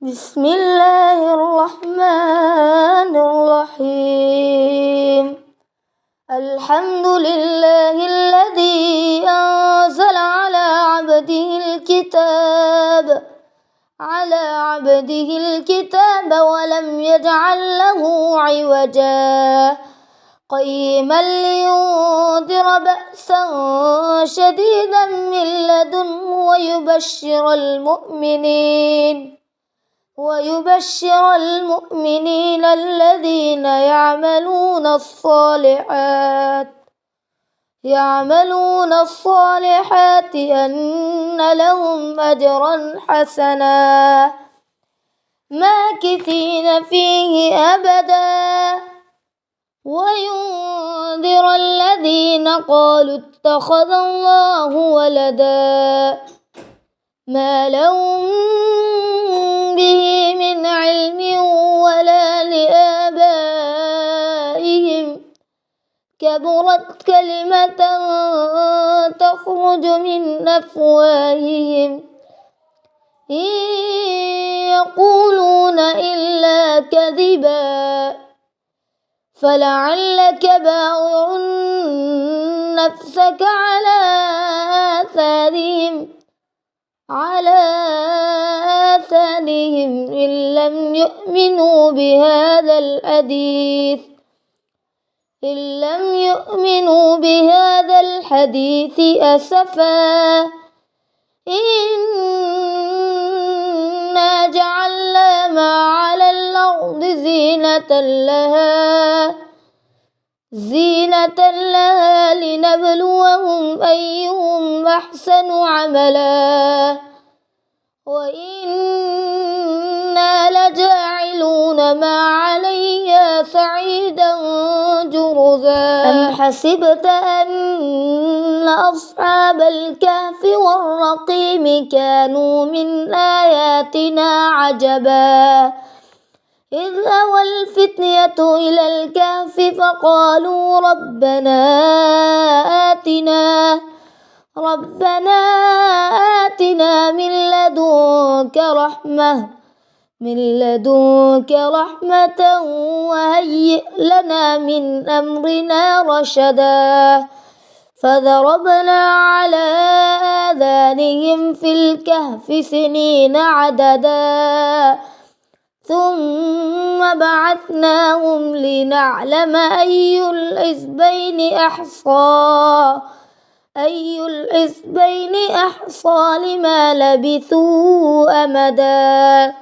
بسم الله الرحمن الرحيم. الحمد لله الذي أنزل على عبده الكتاب ولم يجعل له عوجا قيما لينذر بأسا شديدا من لدنه ويبشر المؤمنين الذين يعملون الصالحات أن لهم أجرا حسنا ماكثين فيه أبدا وينذر الذين قالوا اتخذ الله ولدا ما لهم به من علم ولا لآبائهم كبرت كلمة تخرج من أفواههم إن يقولون إلا كذبا فلعلك باخع نفسك على آثارهم إن لم يؤمنوا بهذا الحديث أسفا إنا جعلنا ما على الأرض زينة لها لنبلوهم أيهم أحسن عملا وإنا لجاعلون ما عليها صعيدا جرزا أم حسبت أن أصحاب الكهف والرقيم كانوا من آياتنا عجبا إذ أوى الفتية إلى الكهف فقالوا ربنا آتنا من لدنك رحمة وهيئ لنا من أمرنا رشدا فضربنا على آذانهم في الكهف سنين عددا ثم بعثناهم لنعلم أي الحزبين أحصى لما لبثوا أمدا.